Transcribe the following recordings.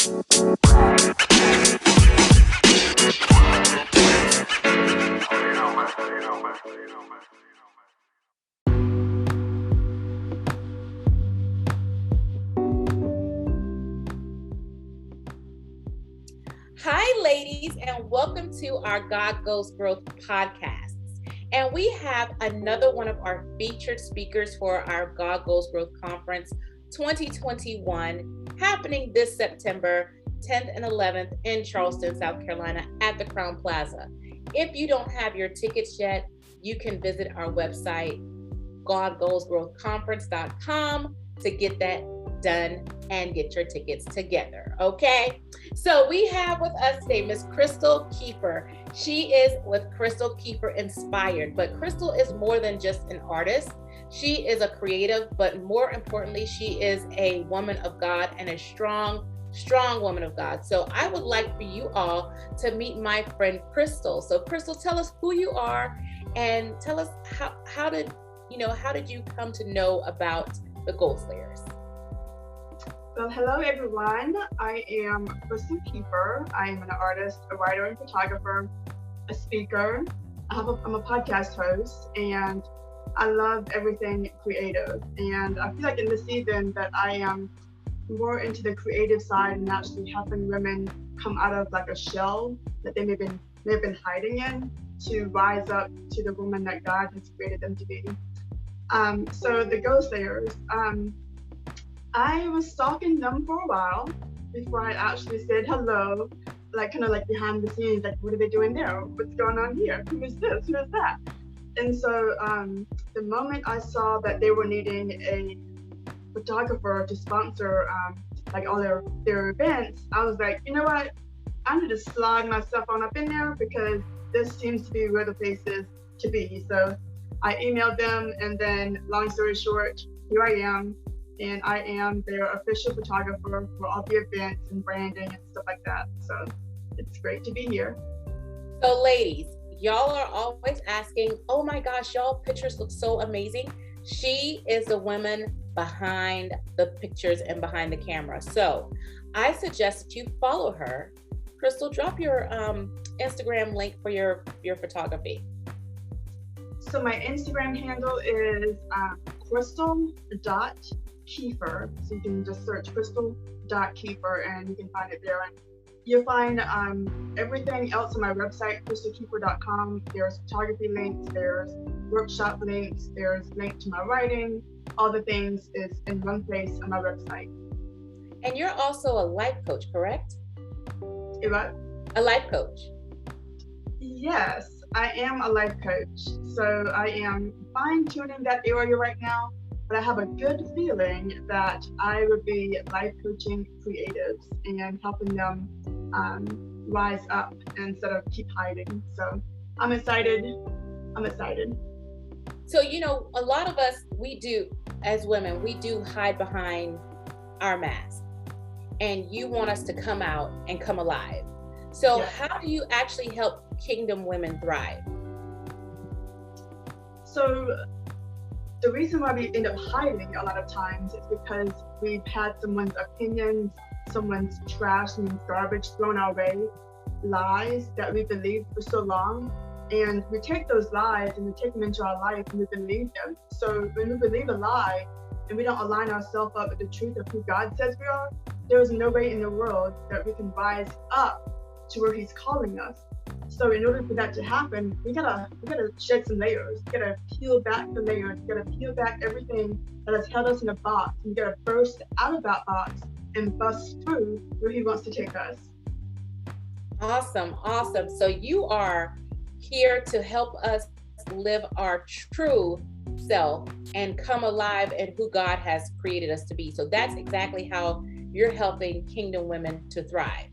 Hi, ladies, and welcome to our God Goes Growth podcasts. And we have another one of our featured speakers for our God Goes Growth Conference 2021 happening this September 10th and 11th in Charleston, South Carolina at the Crown Plaza. If you don't have your tickets yet, you can visit our website, godgoesgrowthconference.com, to get that done and get your tickets together. Okay, so we have with us today Miss Crystal Keefer. She is with Crystal Keefer Inspired, but Crystal is more than just an artist. She is a creative, but more importantly, she is a woman of God and a strong woman of God. So I would like for you all to meet my friend Crystal. So Crystal, tell us who you are and tell us how did you come to know about the Gold Slayers? Well, hello everyone. I am Crystal Keefer. I am an artist, a writer and photographer, a speaker. I'm a podcast host, and I love everything creative. And I feel like in this season that I am more into the creative side and actually helping women come out of like a shell that they may have been hiding in to rise up to the woman that God has created them to be. So the Gold Slayers. I was stalking them for a while before I actually said hello, kind of behind the scenes, like, what are they doing there? What's going on here? Who is this? Who is that? And so the moment I saw that they were needing a photographer to sponsor all their events, I was like, you know what? I need to slide myself on up in there because this seems to be where the place is to be. So I emailed them, and then long story short, here I am. And I am their official photographer for all the events and branding and stuff like that. So it's great to be here. So ladies, y'all are always asking, oh my gosh, y'all pictures look so amazing. She is the woman behind the pictures and behind the camera. So I suggest that you follow her. Crystal, drop your Instagram link for your photography. So my Instagram handle is Crystal.Keefer. So you can just search Crystal.Keefer and you can find it there. And you'll find everything else on my website, crystalkeefer.com. There's photography links, there's workshop links, there's link to my writing. All the things is in one place on my website. And you're also a life coach, correct? What? A life coach. Yes, I am a life coach. So I am fine-tuning that area right now, but I have a good feeling that I would be life coaching creatives and helping them rise up instead of keep hiding. So I'm excited. So, a lot of us, we do, as women, we do hide behind our mask. And you want us to come out and come alive. So yes. How do you actually help Kingdom women thrive? So the reason why we end up hiding a lot of times is because we've had someone's opinions, someone's trash and garbage thrown our way, lies that we believed for so long. And we take those lies and we take them into our life and we believe them. So when we believe a lie and we don't align ourselves up with the truth of who God says we are, there is no way in the world that we can rise up to where He's calling us. So in order for that to happen, we gotta shed some layers. We gotta peel back the layers. We gotta peel back everything that has held us in a box. We gotta burst out of that box and bust through where He wants to take us. Awesome. So you are here to help us live our true self and come alive in who God has created us to be. So that's exactly how you're helping Kingdom women to thrive.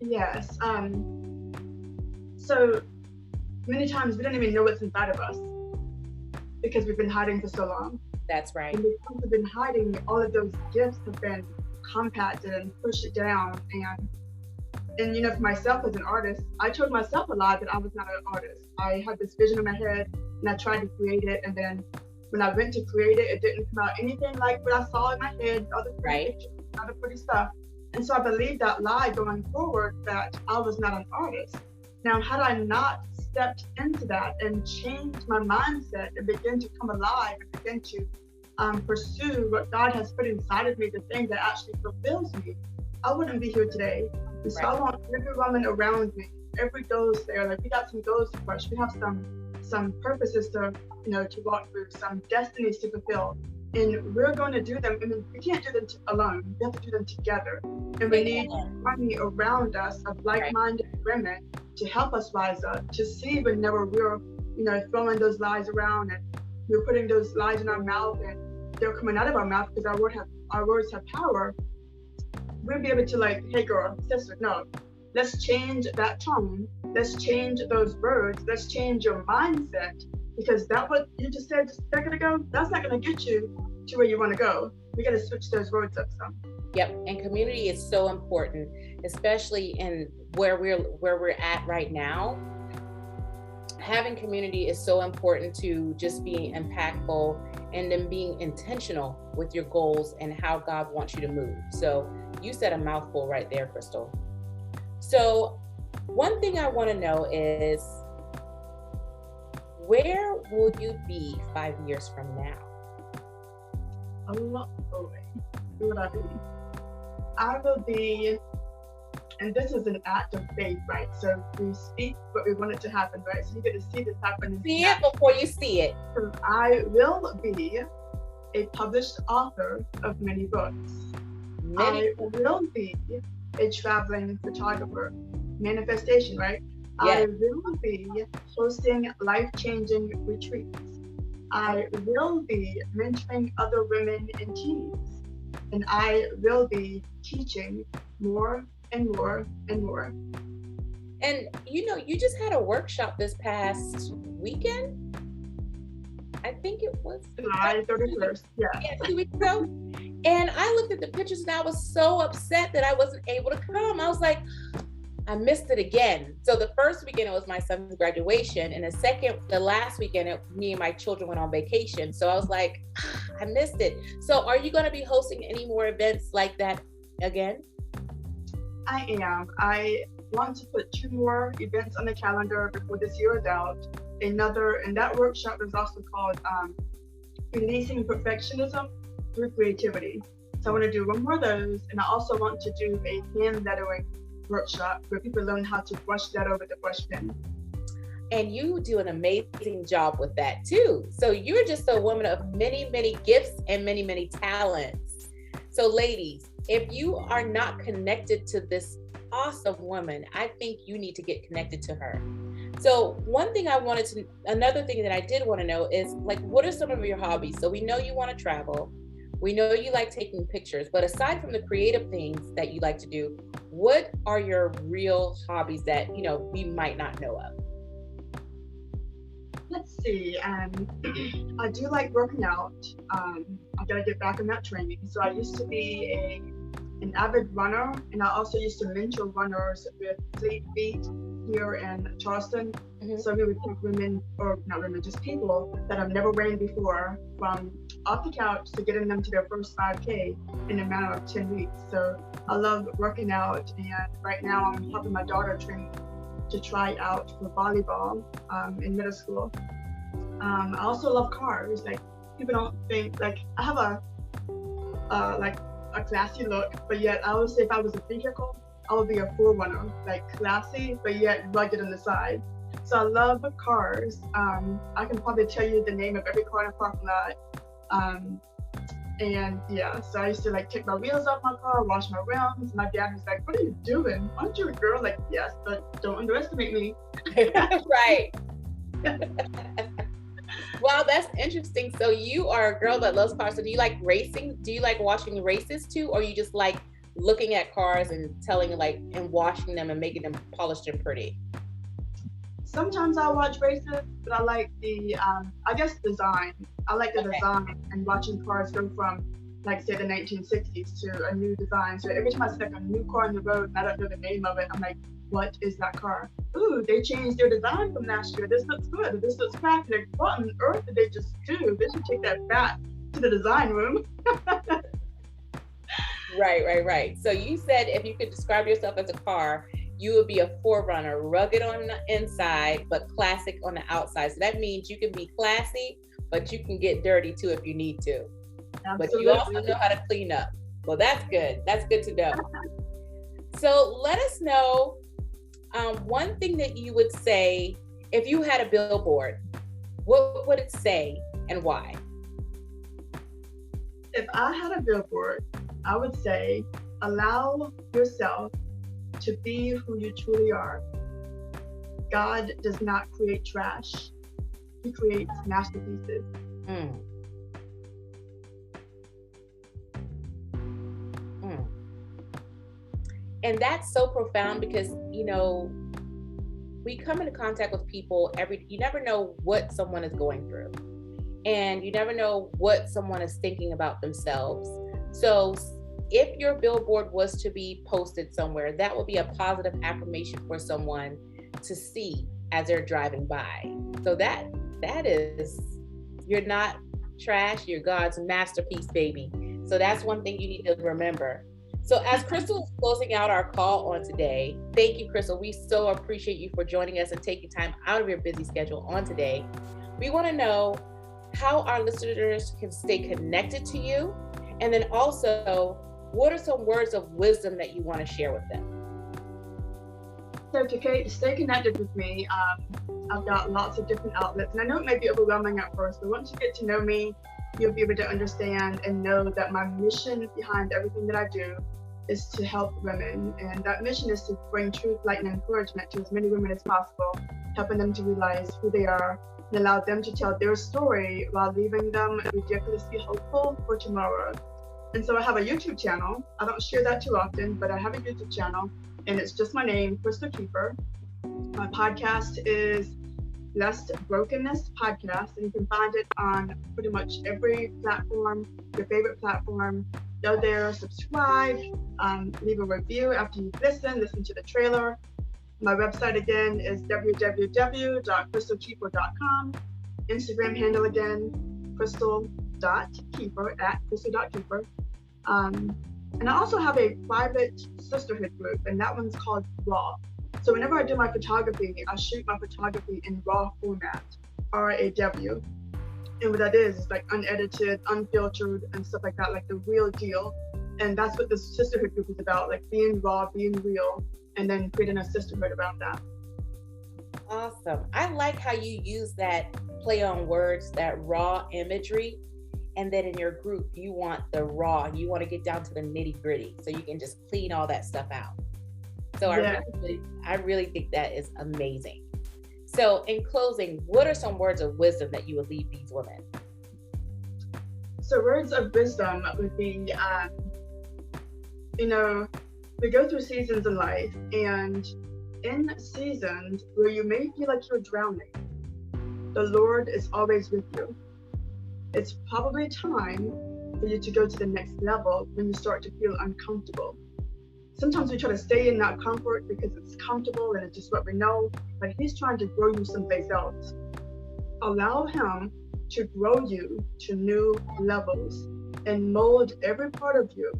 Yes. So many times we don't even know what's inside of us because we've been hiding for so long. That's right. And because we've been hiding, all of those gifts have been compacted and pushed down. And for myself as an artist, I told myself a lot that I was not an artist. I had this vision in my head and I tried to create it. And then when I went to create it, it didn't come out anything like what I saw in my head, all the pretty pictures, all the pretty stuff. And so I believed that lie going forward, that I was not an artist. Now, had I not stepped into that and changed my mindset and begin to come alive and begin to pursue what God has put inside of me, the thing that actually fulfills me, I wouldn't be here today. And so I want every woman around me, every goals there, like we got some goals to push, we have some purposes to, to walk through, some destinies to fulfill. And we're going to do them. I mean, we can't do them alone. We have to do them together. And we need money around us of like-minded women to help us rise up, to see whenever we're, throwing those lies around and we're putting those lies in our mouth and they're coming out of our mouth because our words have power. We'll be able to like, hey girl, sister, no, let's change that tone. Let's change those words. Let's change your mindset. Because that what you just said just a second ago, that's not going to get you to where you want to go. We got to switch those words up some. Yep, and community is so important, especially in where we're at right now. Having community is so important to just being impactful and then being intentional with your goals and how God wants you to move. So you said a mouthful right there, Crystal. So one thing I want to know is, where will you be 5 years from now? Oh boy, who would I be? I will be, and this is an act of faith, right? So we speak what we want it to happen, right? So you get to see this happen. See it before you see it. So I will be a published author of many books. I will be a traveling photographer. Manifestation, right? Yes. I will be hosting life-changing retreats. I will be mentoring other women and teens. And I will be teaching more and more and more. And you just had a workshop this past weekend. I think it was July 31st. Yeah, 2 weeks ago. And I looked at the pictures and I was so upset that I wasn't able to come. I was like, I missed it again. So the first weekend, it was my son's graduation. And the last weekend, me and my children went on vacation. So I was like, I missed it. So are you going to be hosting any more events like that again? I am. I want to put 2 more events on the calendar before this year is out. And that workshop is also called Releasing Perfectionism Through Creativity. So I want to do 1 more of those. And I also want to do a hand lettering workshop where people learn how to brush that over the brush pen. And you do an amazing job with that too. So you're just a woman of many, many gifts and many, many talents. So ladies, if you are not connected to this awesome woman, I think you need to get connected to her. So another thing that I did want to know is, like, what are some of your hobbies? So we know you want to travel. We know you like taking pictures, but aside from the creative things that you like to do, what are your real hobbies that, we might not know of? Let's see. I do like working out. I gotta get back on that training. So I used to be an avid runner, and I also used to mentor runners with Fleet Feet here in Charleston. Mm-hmm. So we would take women, or not women, just people that have never ran before, from off the couch to getting them to their first 5K in a matter of 10 weeks. So I love working out, and right now I'm helping my daughter train to try out for volleyball in middle school. I also love cars. Like, people don't think, like, I have a classy look, but yet I would say if I was a vehicle, I would be a 4Runner, like classy, but yet rugged on the side. So I love cars. I can probably tell you the name of every car in the parking lot. And yeah, so I used to like take my wheels off my car, wash my rims. My dad was like, "What are you doing? Aren't you a girl?" Like, yes, but don't underestimate me. Right. Wow, that's interesting. So you are a girl that loves cars. So do you like racing? Do you like watching races too? Or you just like looking at cars and and washing them and making them polished and pretty? Sometimes I watch races, but I like the, design. I like the design and watching cars go from, like, say, the 1960s to a new design. So every time I see like a new car on the road and I don't know the name of it, I'm like, what is that car? Ooh, they changed their design from last year. This looks good. This looks cracked. Like, what on earth did they just do? They should take that back to the design room. Right. So you said if you could describe yourself as a car, you would be a forerunner, rugged on the inside, but classic on the outside. So that means you can be classy, but you can get dirty too if you need to. Absolutely. But you also know how to clean up. Well, that's good. That's good to know. So let us know one thing that you would say if you had a billboard. What would it say and why? If I had a billboard, I would say, allow yourself to be who you truly are. God does not create trash. He creates masterpieces. And that's so profound because, you know, we come into contact with people you never know what someone is going through. And you never know what someone is thinking about themselves. So if your billboard was to be posted somewhere, that would be a positive affirmation for someone to see as they're driving by. So that is, you're not trash, you're God's masterpiece, baby. So that's one thing you need to remember. So as Crystal is closing out our call on today, thank you, Crystal. We so appreciate you for joining us and taking time out of your busy schedule on today. We want to know how our listeners can stay connected to you. And then also, what are some words of wisdom that you want to share with them? So to stay connected with me, I've got lots of different outlets. And I know it may be overwhelming at first, but once you get to know me, you'll be able to understand and know that my mission behind everything that I do is to help women. And that mission is to bring truth, light, and encouragement to as many women as possible, helping them to realize who they are and allow them to tell their story while leaving them ridiculously hopeful for tomorrow. And so I have a YouTube channel. I don't share that too often, but I have a YouTube channel, and it's just my name, Crystal Keefer. My podcast is Blessed Brokenness Podcast, and you can find it on pretty much every platform, your favorite platform. Go there, subscribe, leave a review after you've listen to the trailer. My website again is www.crystalkeeper.com. Instagram handle again, crystal.keefer, at crystal.keefer. And I also have a private sisterhood group, and that one's called Raw. So whenever I do my photography, I shoot my photography in raw format, RAW. And what that is like unedited, unfiltered, and stuff like that, like the real deal. And that's what the sisterhood group is about, like being raw, being real, and then creating a sisterhood around that. Awesome. I like how you use that play on words, that raw imagery. And then in your group, you want the raw, you want to get down to the nitty gritty so you can just clean all that stuff out. So yeah. I really think that is amazing. So in closing, what are some words of wisdom that you would leave these women? So words of wisdom would be, we go through seasons in life, and in seasons where you may feel like you're drowning, the Lord is always with you. It's probably time for you to go to the next level when you start to feel uncomfortable. Sometimes we try to stay in that comfort because it's comfortable and it's just what we know, but He's trying to grow you someplace else. Allow Him to grow you to new levels and mold every part of you.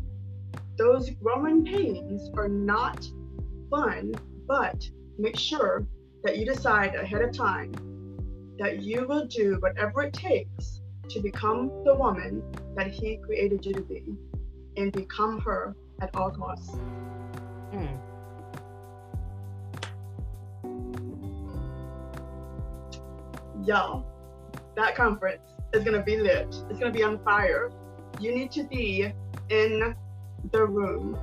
Those growing pains are not fun, but make sure that you decide ahead of time that you will do whatever it takes to become the woman that He created you to be, and become her at all costs. Y'all, that conference is going to be lit. It's going to be on fire. You need to be in the room.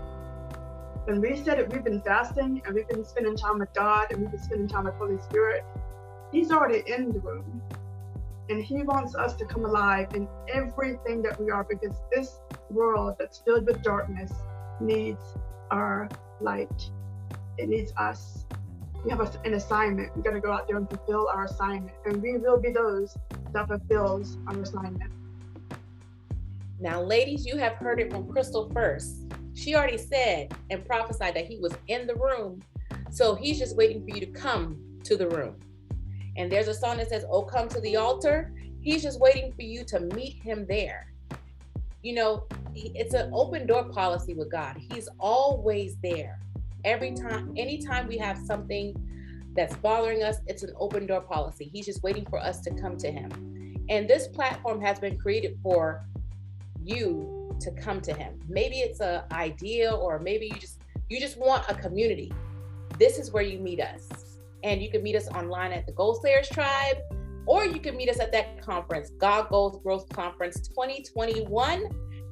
When we said it, we've been fasting and we've been spending time with God and we've been spending time with Holy Spirit. He's already in the room. And He wants us to come alive in everything that we are, because this world that's filled with darkness needs our light. It needs us. We have an assignment. We got to go out there and fulfill our assignment. And we will be those that fulfills our assignment. Now, ladies, you have heard it from Crystal first. She already said and prophesied that He was in the room. So He's just waiting for you to come to the room. And there's a song that says, "Oh, come to the altar." He's just waiting for you to meet Him there. it's an open door policy with God. He's always there. Every time, anytime we have something that's bothering us, it's an open door policy. He's just waiting for us to come to him. And this platform has been created for you to come to him. Maybe it's an idea, or maybe you just want a community. This is where you meet us. And you can meet us online at the Goal Slayers Tribe, or you can meet us at that conference, God Goals Growth Conference 2021.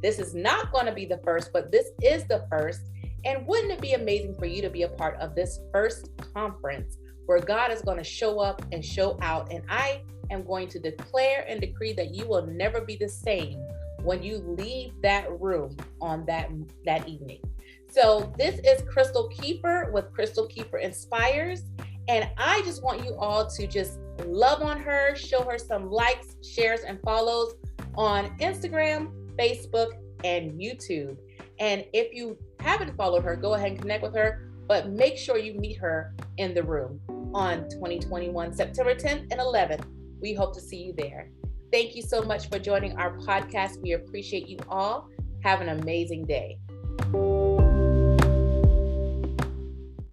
This is not going to be the first, but this is the first. And wouldn't it be amazing for you to be a part of this first conference where God is going to show up and show out? And I am going to declare and decree that you will never be the same when you leave that room on that evening. So this is Crystal Keefer with Crystal Keefer Inspires. And I just want you all to just love on her, show her some likes, shares, and follows on Instagram, Facebook, and YouTube. And if you haven't followed her, go ahead and connect with her, but make sure you meet her in the room on 2021, September 10th and 11th. We hope to see you there. Thank you so much for joining our podcast. We appreciate you all. Have an amazing day.